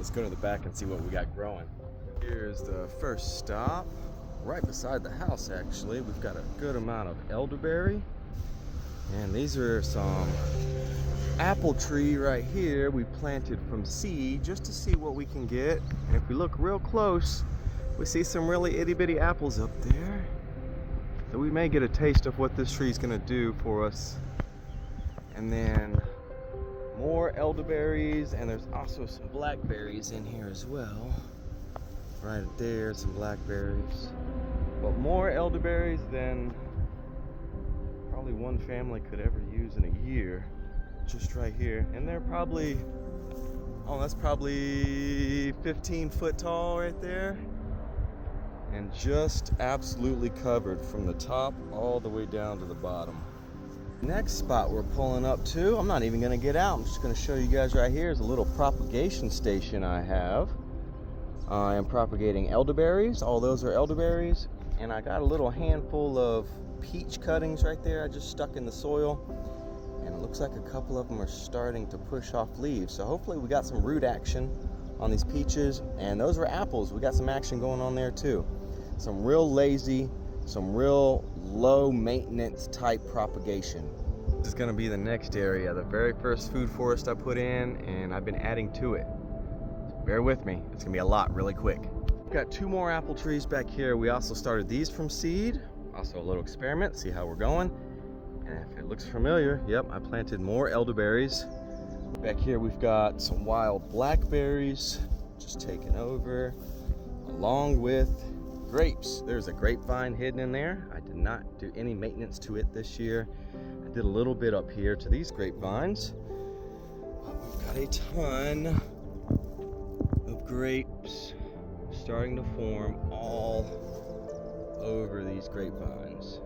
let's go to the back and see what we got growing. Here's the first stop, right beside the house actually. We've got a good amount of elderberry. And these are some apple tree right here we planted from seed just to see what we can get. And if we look real close, we see some really itty bitty apples up there. So we may get a taste of what this tree is gonna do for us. And then more elderberries, and there's also some blackberries in here as well. Right there, some blackberries. But more elderberries than probably one family could ever use in a year. Just right here. And they're probably, oh, that's probably 15 foot tall right there. And just absolutely covered from the top all the way down to the bottom. Next spot we're pulling up to, I'm not even gonna get out. I'm just gonna show you guys right here is a little propagation station I have. I am propagating elderberries. All those are elderberries. And I got a little handful of peach cuttings right there I just stuck in the soil. And it looks like a couple of them are starting to push off leaves. So hopefully we got some root action on these peaches. And those were apples. We got some action going on there too. Some real lazy, some real low maintenance type propagation. This is gonna be the next area, the very first food forest I put in, and I've been adding to it. So bear with me, it's gonna be a lot really quick. We've got 2 more apple trees back here. We also started these from seed. Also a little experiment, see how we're going. And if it looks familiar, yep, I planted more elderberries. Back here we've got some wild blackberries just taken over, along with grapes. There's a grapevine hidden in there. I did not do any maintenance to it this year. I did a little bit up here to these grapevines. We've got a ton of grapes starting to form all over these grapevines.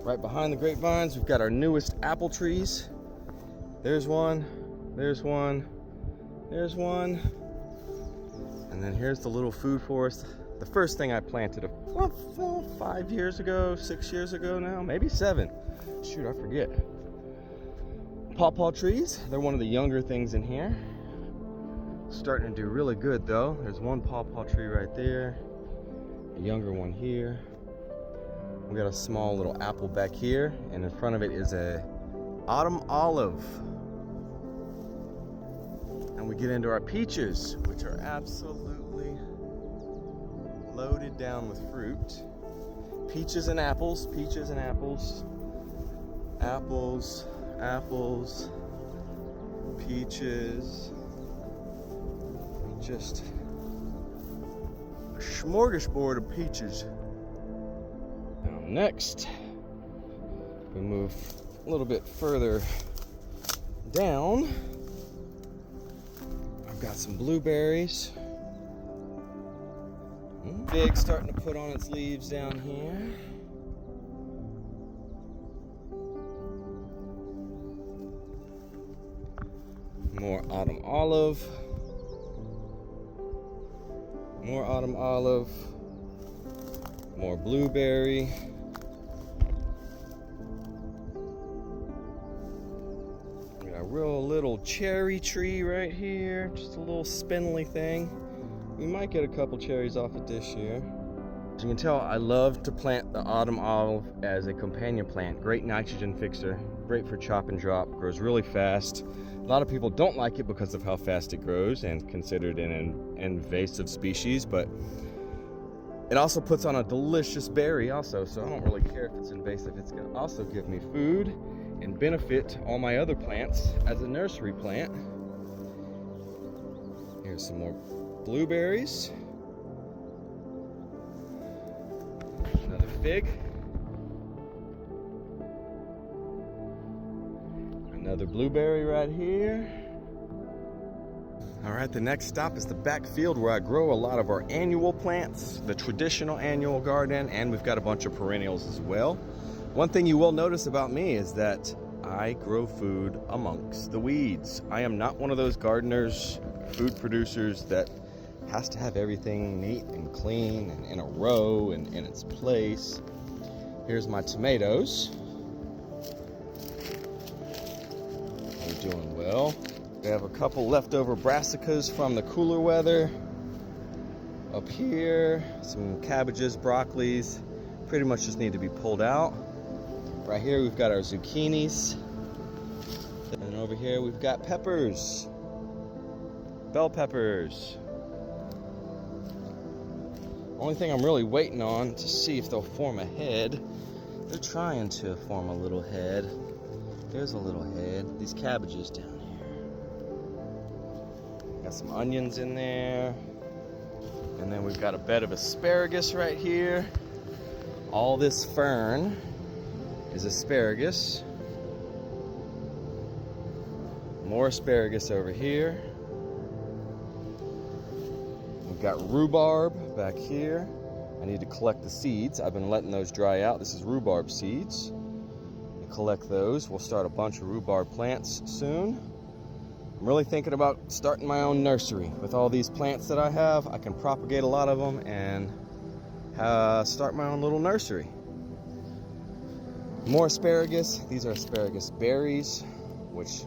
Right behind the grapevines, we've got our newest apple trees. There's one, there's one, there's one. And then here's the little food forest. The first thing I planted, well, 5 years ago, 6 years ago now, maybe 7. Shoot, I forget. Pawpaw trees, they're one of the younger things in here. Starting to do really good though. There's one pawpaw tree right there, a younger one here. We got a small little apple back here, and in front of it is a autumn olive. And we get into our peaches, which are absolutely loaded down with fruit. Peaches and apples, peaches and apples. Apples, apples, peaches. Just a smorgasbord of peaches. Now next, we move a little bit further down. I've got some blueberries. Big, starting to put on its leaves down here. More autumn olive. More autumn olive. More blueberry. Got a real little cherry tree right here. Just a little spindly thing. We might get a couple cherries off it this year. As you can tell, I love to plant the autumn olive as a companion plant. Great nitrogen fixer. Great for chop and drop. Grows really fast. A lot of people don't like it because of how fast it grows and considered an invasive species, but it also puts on a delicious berry also, so I don't really care if it's invasive. It's gonna also give me food and benefit all my other plants as a nursery plant. Here's some more blueberries. Another fig. Another blueberry right here. All right, the next stop is the back field where I grow a lot of our annual plants, the traditional annual garden, and we've got a bunch of perennials as well. One thing you will notice about me is that I grow food amongst the weeds. I am not one of those gardeners, food producers that has to have everything neat and clean and in a row and in its place. Here's my tomatoes. They're doing well. We have a couple leftover brassicas from the cooler weather. Up here, some cabbages, broccolis, pretty much just need to be pulled out. Right here we've got our zucchinis. And over here we've got peppers. Bell peppers. Only thing I'm really waiting on to see if they'll form a head. They're trying to form a little head. There's a little head. These cabbages down here. Got some onions in there. And then we've got a bed of asparagus right here. All this fern is asparagus. More asparagus over here. We've got rhubarb back here. I need to collect the seeds. I've been letting those dry out. This is rhubarb seeds. Collect those. We'll start a bunch of rhubarb plants soon. I'm really thinking about starting my own nursery. With all these plants that I have, I can propagate a lot of them and start my own little nursery. More asparagus. These are asparagus berries, which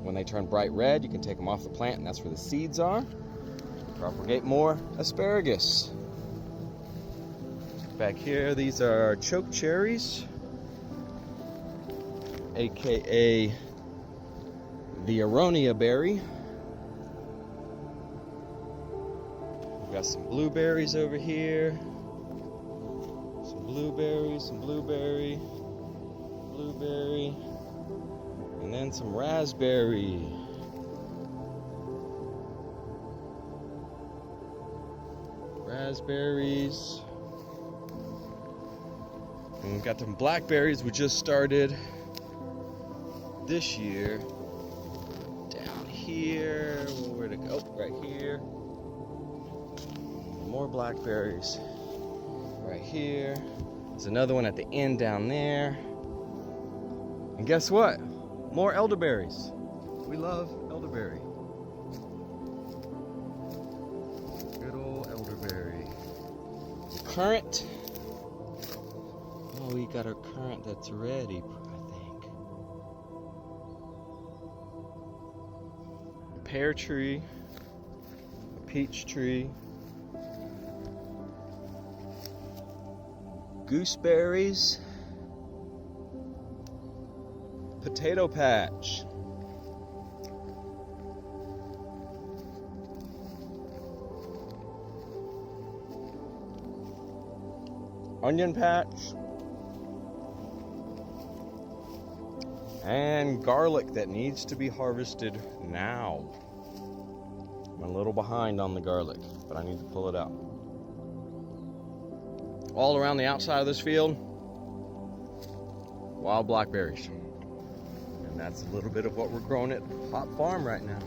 when they turn bright red, you can take them off the plant, and that's where the seeds are. Propagate more asparagus. Back here, these are choke cherries, aka the aronia berry. We've got some blueberries over here. Some blueberry, and then some raspberry. Raspberries. And we've got some blackberries we just started this year. Down here, where to go? Right here. More blackberries. Right here. There's another one at the end down there. And guess what? More elderberries. We love elderberry. Good old elderberry. Currant. Oh, we got our currant that's ready, I think. A pear tree. A peach tree. Gooseberries. Potato patch. Onion patch. And garlic that needs to be harvested now. I'm a little behind on the garlic, but I need to pull it out. All around the outside of this field, wild blackberries. And that's a little bit of what we're growing at Hop Farm right now.